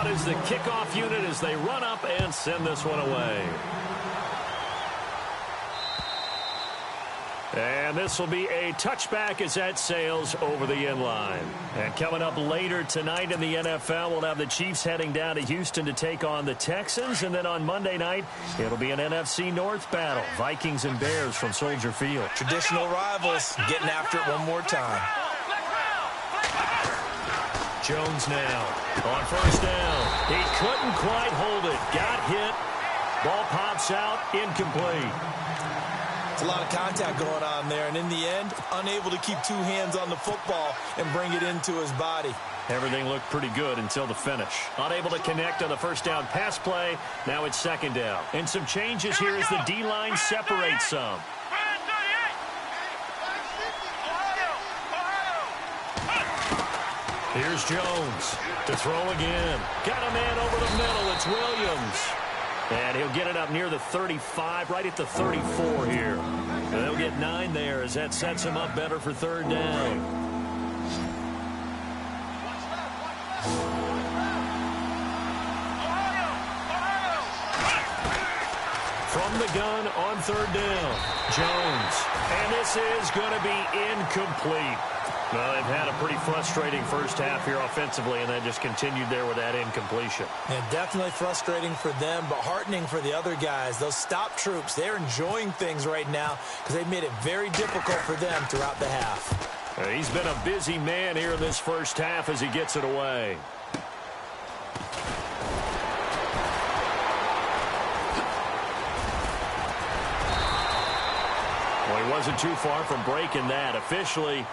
out is the kickoff unit as they run up and send this one away. And this will be a touchback as that sails over the end line. And coming up later tonight in the NFL, we'll have the Chiefs heading down to Houston to take on the Texans. And then on Monday night, it'll be an NFC North battle. Vikings and Bears from Soldier Field. Traditional rivals getting after it one more time. Jones now on first down. He couldn't quite hold it. Got hit. Ball pops out. Incomplete. A lot of contact going on there, and in the end, unable to keep two hands on the football and bring it into his body. Everything looked pretty good until the finish. Unable to connect on the first down pass play. Now it's second down. And some changes here as the D-line separates some. Here's Jones to throw again. Got a man over the middle. It's Williams. And he'll get it up near the 35, right at the 34 here. And they'll get 9 there as that sets him up better for third down. From the gun on third down, Jones. And this is going to be incomplete. Well, they've had a pretty frustrating first half here offensively, and then just continued there with that incompletion. Yeah, definitely frustrating for them, but heartening for the other guys. Those stop troops, they're enjoying things right now because they've made it very difficult for them throughout the half. He's been a busy man here in this first half as he gets it away. Well, he wasn't too far from breaking that. Officially,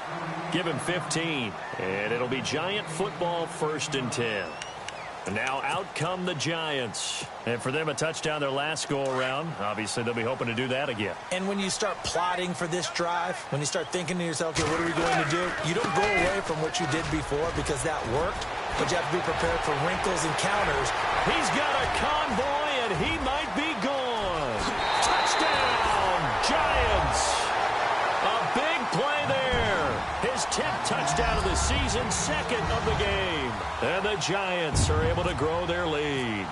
give him 15. And it'll be Giant football, 1st and 10. And now out come the Giants. And for them, a touchdown their last go-around. Obviously, they'll be hoping to do that again. And when you start plotting for this drive, when you start thinking to yourself, okay, what are we going to do? You don't go away from what you did before because that worked. But you have to be prepared for wrinkles and counters. He's got a convoy, and he might be gone. Touchdown, Giants. A big play there. His 10th touchdown of the season, 2nd of the game. And the Giants are able to grow their lead.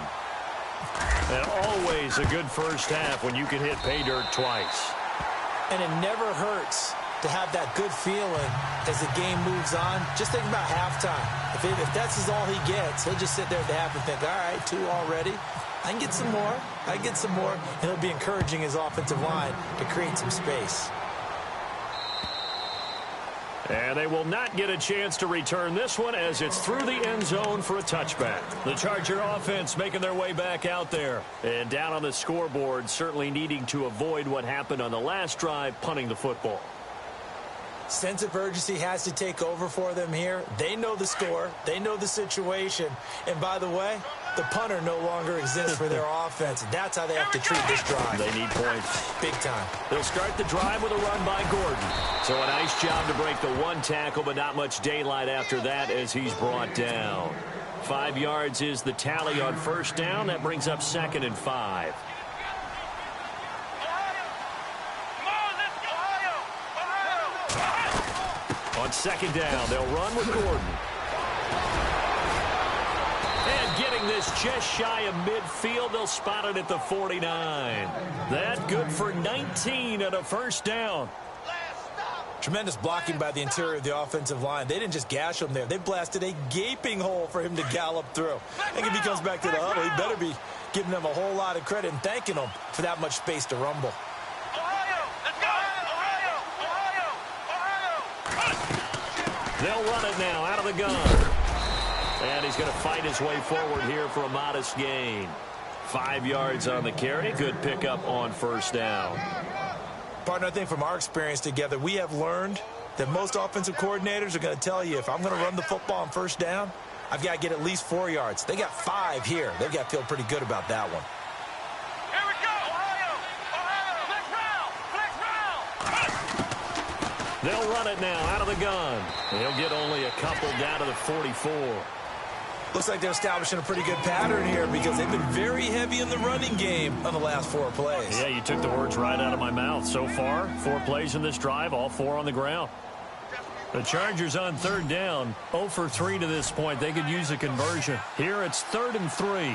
And always a good first half when you can hit pay dirt twice. And it never hurts to have that good feeling as the game moves on. Just think about halftime. If that's all he gets, he'll just sit there at the half and think, all right, 2 already. I can get some more. I can get some more. And he'll be encouraging his offensive line to create some space. And they will not get a chance to return this one as it's through the end zone for a touchback. The Charger offense making their way back out there. And down on the scoreboard, certainly needing to avoid what happened on the last drive, punting the football. Sense of urgency has to take over for them here. They know the score. They know the situation. And by the way, the punter no longer exists for their offense. That's how they have to treat this drive. They need points. Big time. They'll start the drive with a run by Gordon. So a nice job to break the 1 tackle, but not much daylight after that as he's brought down. 5 yards is the tally on first down. That brings up 2nd and 5. On 2nd down, they'll run with Gordon. And getting this just shy of midfield, they'll spot it at the 49. That good for 19 and a first down. Tremendous blocking by the interior of the offensive line. They didn't just gash him there. They blasted a gaping hole for him to gallop through. I think if he comes back to the huddle, he better be giving them a whole lot of credit and thanking them for that much space to rumble. They'll run it now out of the gun. And he's going to fight his way forward here for a modest gain. 5 yards on the carry. Good pickup on first down. Partner, I think from our experience together, we have learned that most offensive coordinators are going to tell you, if I'm going to run the football on first down, I've got to get at least 4 yards. They got 5 here. They've got to feel pretty good about that one. Here we go. Flex route. They'll run it now out of the gun. They'll get only a couple down to the 44. Looks like they're establishing a pretty good pattern here because they've been very heavy in the running game on the last 4 plays. Yeah, you took the words right out of my mouth. So far, 4 plays in this drive, all 4 on the ground. The Chargers on third down, 0 for 3 to this point. They could use a conversion. Here it's 3rd and 3.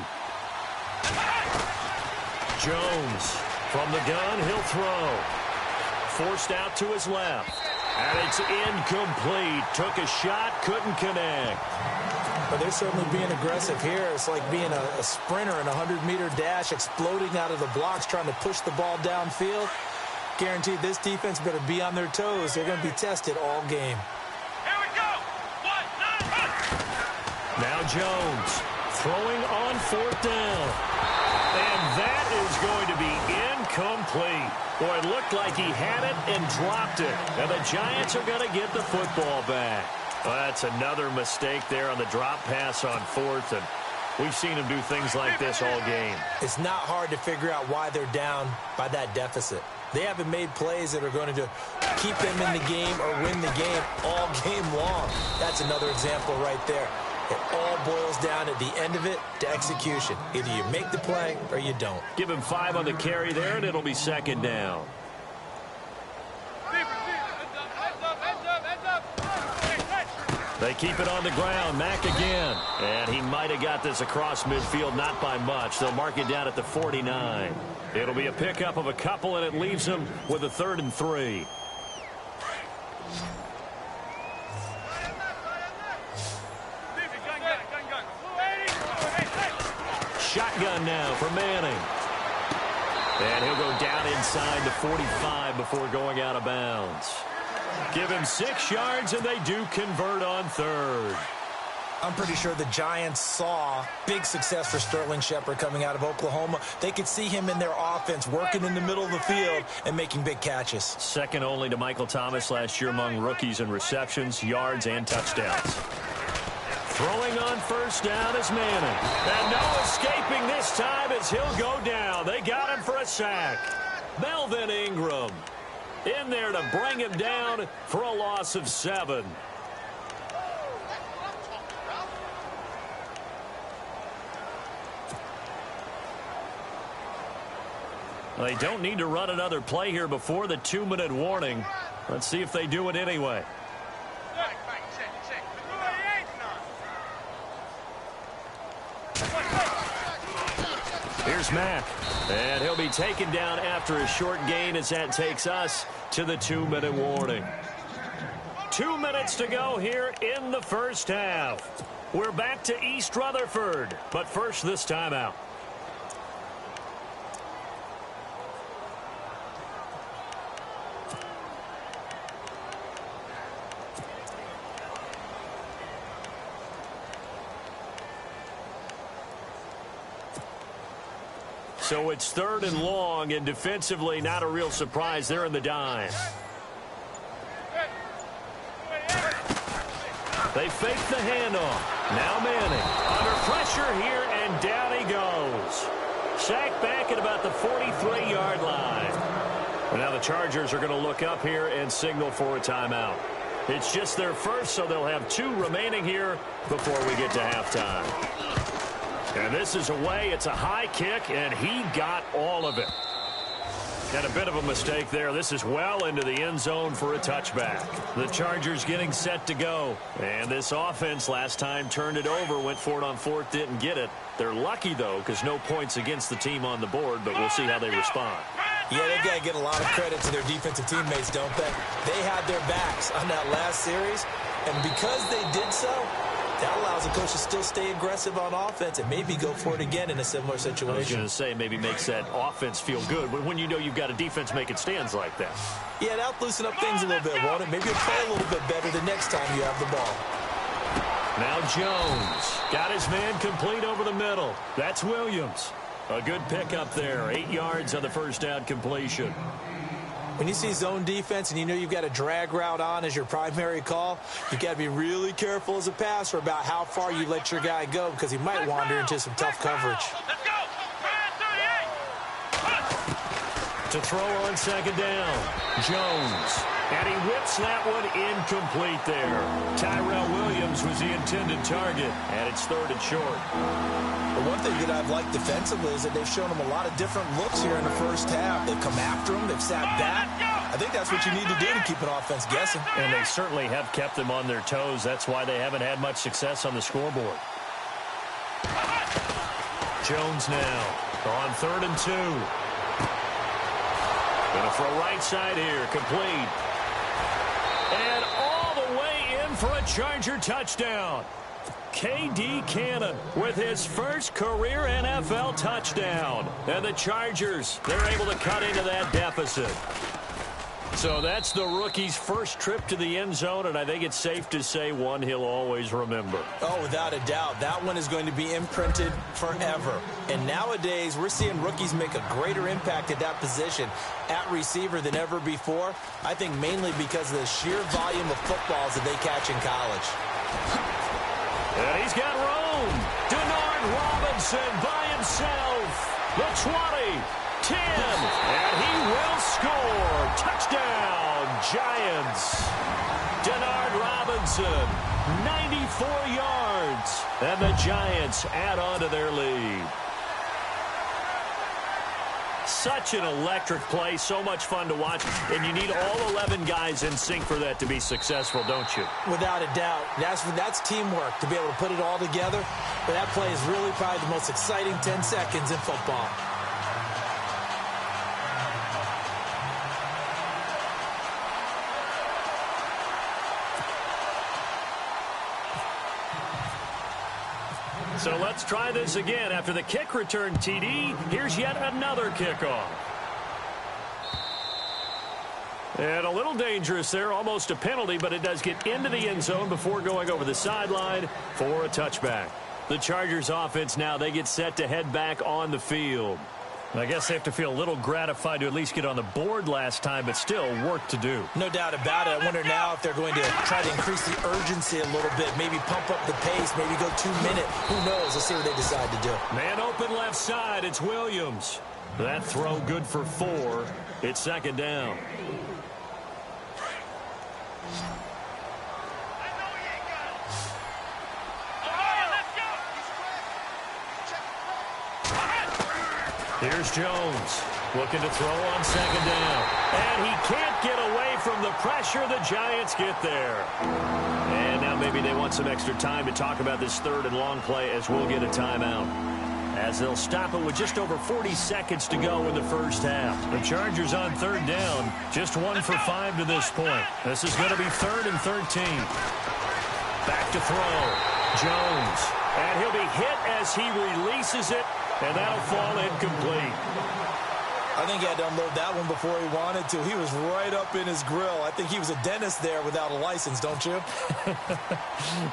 Jones from the gun, he'll throw. Forced out to his left. And it's incomplete. Took a shot, couldn't connect. But they're certainly being aggressive here. It's like being a sprinter in a 100-meter dash, exploding out of the blocks, trying to push the ball downfield. Guaranteed this defense better be on their toes. They're going to be tested all game. Here we go. 1, 9, Now Jones throwing on 4th down. And that is going to be incomplete. Boy, it looked like he had it and dropped it. And the Giants are going to get the football back. Well, that's another mistake there on the drop pass on 4th. And we've seen him do things like this all game. It's not hard to figure out why they're down by that deficit. They haven't made plays that are going to keep them in the game or win the game all game long. That's another example right there. It all boils down at the end of it to execution. Either you make the play or you don't. Give him 5 on the carry there, and it'll be 2nd down. They keep it on the ground. Mack again. And he might have got this across midfield, not by much. They'll mark it down at the 49. It'll be a pickup of a couple, and it leaves them with a 3rd and 3. Shotgun now for Manning. And he'll go down inside the 45 before going out of bounds. Give him 6 yards, and they do convert on 3rd. I'm pretty sure the Giants saw big success for Sterling Shepard coming out of Oklahoma. They could see him in their offense working in the middle of the field and making big catches. Second only to Michael Thomas last year among rookies in receptions, yards, and touchdowns. Throwing on 1st down is Manning. And no escaping this time as he'll go down. They got him for a sack. Melvin Ingram in there to bring him down for a loss of 7. They don't need to run another play here before the 2-minute warning. Let's see if they do it anyway. Here's Mack. And he'll be taken down after a short gain as that takes us to the 2-minute warning. 2 minutes to go here in the first half. We're back to East Rutherford. But first, this timeout. So it's 3rd and long, and defensively, not a real surprise. They're in the dime. They fake the handoff. Now Manning under pressure here, and down he goes. Sacked back at about the 43-yard line. And now the Chargers are going to look up here and signal for a timeout. It's just their first, so they'll have 2 remaining here before we get to halftime. And this is away. It's a high kick, and he got all of it. And a bit of a mistake there. This is well into the end zone for a touchback. The Chargers getting set to go. And this offense last time turned it over, went for it on 4th, didn't get it. They're lucky, though, because no points against the team on the board, but we'll see how they respond. Yeah, they've got to get a lot of credit to their defensive teammates, don't they? They had their backs on that last series, and because they did so, that allows the coach to still stay aggressive on offense and maybe go for it again in a similar situation. I was going to say maybe makes that offense feel good, but when you know you've got a defense making stands like that. Yeah, that'll loosen up things a little bit, won't it? Maybe you'll play a little bit better the next time you have the ball. Now Jones got his man complete over the middle. That's Williams. A good pickup there. 8 yards on the first down completion. When you see zone defense and you know you've got a drag route on as your primary call, you've got to be really careful as a passer about how far you let your guy go because he might wander into some tough coverage. Let's go. To throw on 2nd down, Jones. And he whips that one incomplete there. Tyrell Williams was the intended target, and it's 3rd and short. The one thing that I've liked defensively is that they've shown him a lot of different looks here in the first half. They've come after him. They've sat back. I think that's what you need to do to keep an offense guessing. And they certainly have kept them on their toes. That's why they haven't had much success on the scoreboard. Jones now on 3rd and 2. Gonna throw right side here, complete. And all the way in for a Charger touchdown. K.D. Cannon with his first career NFL touchdown. And the Chargers, they're able to cut into that deficit. So that's the rookie's first trip to the end zone, and I think it's safe to say one he'll always remember. Oh, without a doubt. That one is going to be imprinted forever. And nowadays, we're seeing rookies make a greater impact at that position at receiver than ever before. I think mainly because of the sheer volume of footballs that they catch in college. And he's got room. Denard Robinson by himself. The 20. 10, and he will score. Touchdown, Giants. Denard Robinson, 94 yards. And the Giants add on to their lead. Such an electric play, so much fun to watch. And you need all 11 guys in sync for that to be successful, don't you? Without a doubt. That's teamwork, to be able to put it all together. But that play is really probably the most exciting 10 seconds in football. So let's try this again. After the kick return TD, here's yet another kickoff. And a little dangerous there, almost a penalty, but it does get into the end zone before going over the sideline for a touchback. The Chargers offense now, they get set to head back on the field. I guess they have to feel a little gratified to at least get on the board last time, but still work to do. No doubt about it. I wonder now if they're going to try to increase the urgency a little bit, maybe pump up the pace, maybe go 2 minute. Who knows? Let's see what they decide to do. Man open left side. It's Williams. That throw good for 4. It's 2nd down. Here's Jones looking to throw on 2nd down. And he can't get away from the pressure. The Giants get there. And now maybe they want some extra time to talk about this 3rd and long play as we'll get a timeout. As they'll stop it with just over 40 seconds to go in the first half. The Chargers on 3rd down, just 1 for 5 to this point. This is going to be 3rd and 13. Back to throw. Jones. And he'll be hit as he releases it. And that'll fall incomplete. I think he had to unload that one before he wanted to. He was right up in his grill. I think he was a dentist there without a license, don't you?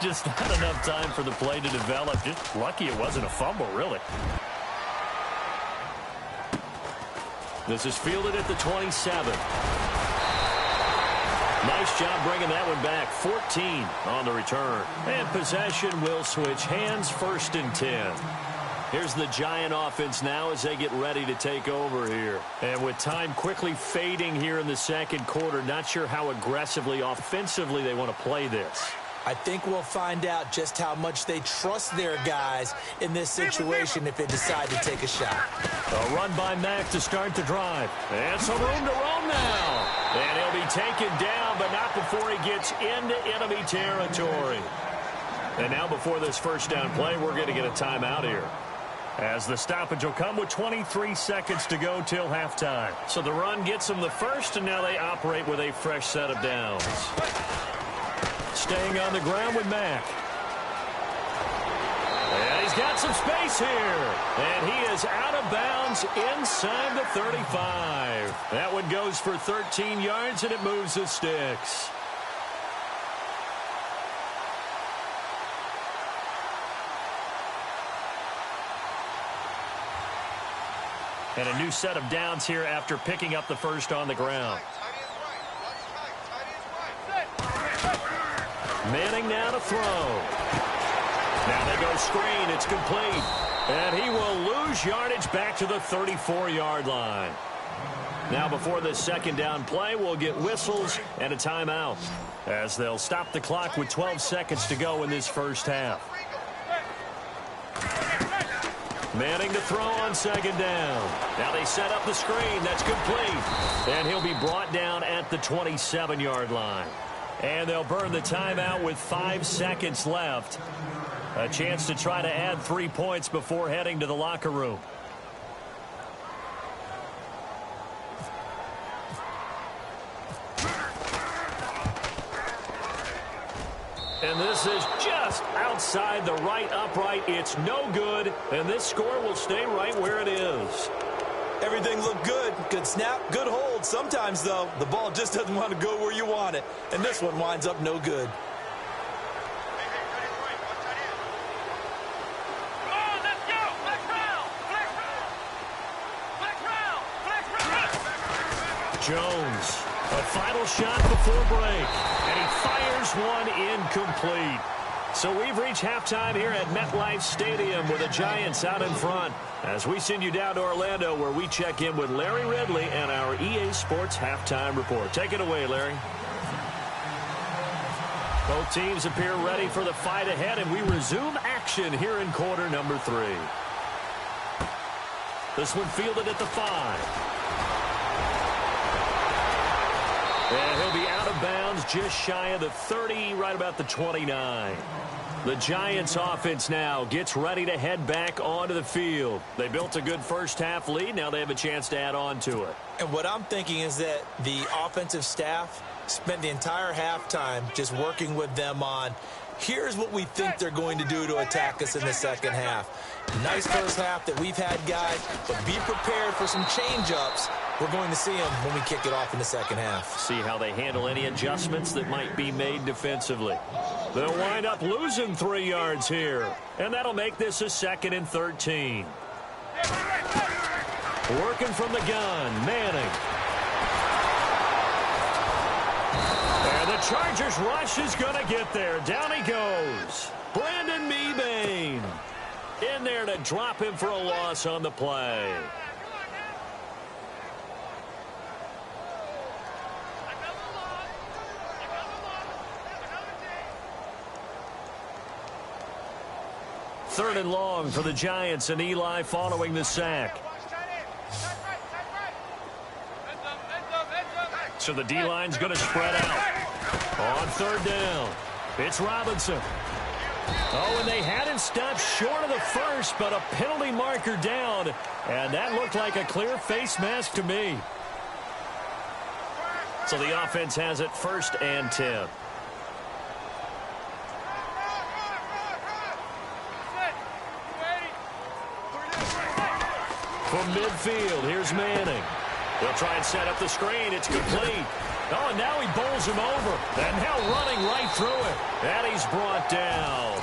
Just not enough time for the play to develop. Just lucky it wasn't a fumble, really. This is fielded at the 27. Nice job bringing that one back. 14 on the return. And possession will switch hands, 1st and 10. Here's the Giant offense now as they get ready to take over here. And with time quickly fading here in the 2nd quarter, not sure how aggressively, offensively they want to play this. I think we'll find out just how much they trust their guys in this situation if they decide to take a shot. A run by Mack to start the drive. And some room to roam now. And he'll be taken down, but not before he gets into enemy territory. And now before this 1st down play, we're going to get a timeout here. As the stoppage will come with 23 seconds to go till halftime. So the run gets them the first, and now they operate with a fresh set of downs. Staying on the ground with Mack. And he's got some space here. And he is out of bounds inside the 35. That one goes for 13 yards, and it moves the sticks. And a new set of downs here after picking up the first on the ground. Manning now to throw. Now they go screen. It's complete. And he will lose yardage back to the 34-yard line. Now before this 2nd down play, we'll get whistles and a timeout as they'll stop the clock with 12 seconds to go in this first half. Manning to throw on second down. Now they set up the screen. That's complete. And he'll be brought down at the 27-yard line. And they'll burn the timeout with 5 seconds left. A chance to try to add 3 points before heading to the locker room. And this is just outside the right upright. It's no good, and this score will stay right where it is. Everything looked good. Good snap, good hold. Sometimes, though, the ball just doesn't want to go where you want it. And this one winds up no good. Jones, a final shot before break, and he fires one incomplete. So we've reached halftime here at MetLife Stadium with the Giants out in front as we send you down to Orlando where we check in with Larry Ridley and our EA Sports Halftime Report. Take it away, Larry. Both teams appear ready for the fight ahead, and we resume action here in quarter number 3. This one fielded at the 5. And he'll be out of bounds just shy of the 30, right about the 29. The Giants offense now gets ready to head back onto the field. They built a good first half lead. Now they have a chance to add on to it. And what I'm thinking is that the offensive staff spent the entire halftime just working with them on, here's what we think they're going to do to attack us in the second half. Nice first half that we've had, guys, but be prepared for some change-ups. We're going to see them when we kick it off in the second half. See how they handle any adjustments that might be made defensively. They'll wind up losing 3 yards here, and that'll make this a 2nd and 13. Working from the gun, Manning. And the Chargers rush is going to get there. Down he goes. Brandon Mebane in there to drop him for a loss on the play. Third and long for the Giants, and Eli following the sack. So the D-line's going to spread out. On third down, it's Robinson. Oh, and they had him stopped short of the first, but a penalty marker down. And that looked like a clear face mask to me. So the offense has it 1st and 10. From midfield, here's Manning. They'll try and set up the screen. It's complete. Oh, and now he bowls him over. And now running right through it. And he's brought down.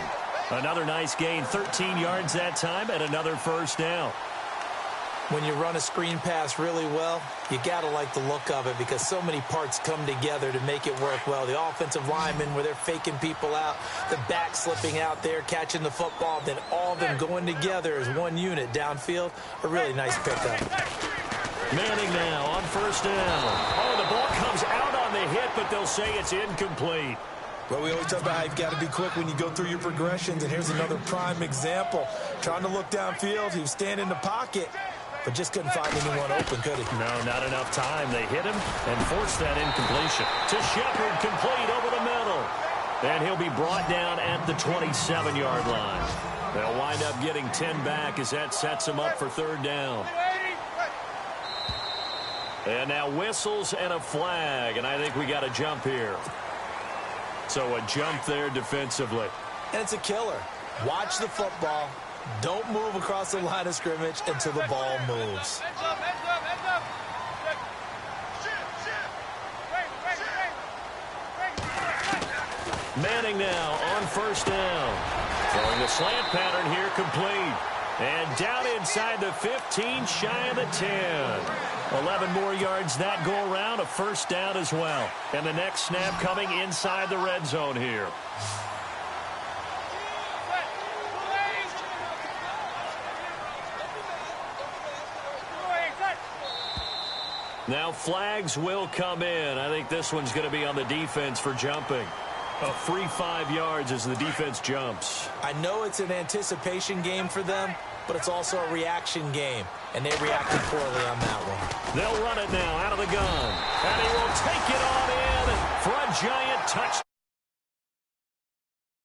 Another nice gain, 13 yards that time, and another first down. When you run a screen pass really well, you got to like the look of it because so many parts come together to make it work well. The offensive linemen, where they're faking people out, the back slipping out there, catching the football, then all of them going together as one unit downfield. A really nice pickup. Manning now on first down. Oh, the ball comes out on the hit, but they'll say it's incomplete. Well, we always talk about how you've got to be quick when you go through your progressions, and here's another prime example. Trying to look downfield, he was standing in the pocket, but just couldn't find anyone open, could he? No, not enough time. They hit him and forced that incompletion. To Shepard, complete over the middle. And he'll be brought down at the 27-yard line. They'll wind up getting 10 back as that sets them up for third down. And now whistles and a flag, and I think we got a jump here. So a jump there defensively. And it's a killer. Watch the football. Don't move across the line of scrimmage until the ball moves. Manning now on first down. Throwing the slant pattern here, complete. And down inside the 15, shy of the 10. 11 more yards that go around, a first down as well. And the next snap coming inside the red zone here. Now flags will come in. I think this one's going to be on the defense for jumping. A free 5 yards as the defense jumps. I know it's an anticipation game for them, but it's also a reaction game, and they reacted poorly on that one. They'll run it now out of the gun, and he will take it on in for a giant touchdown.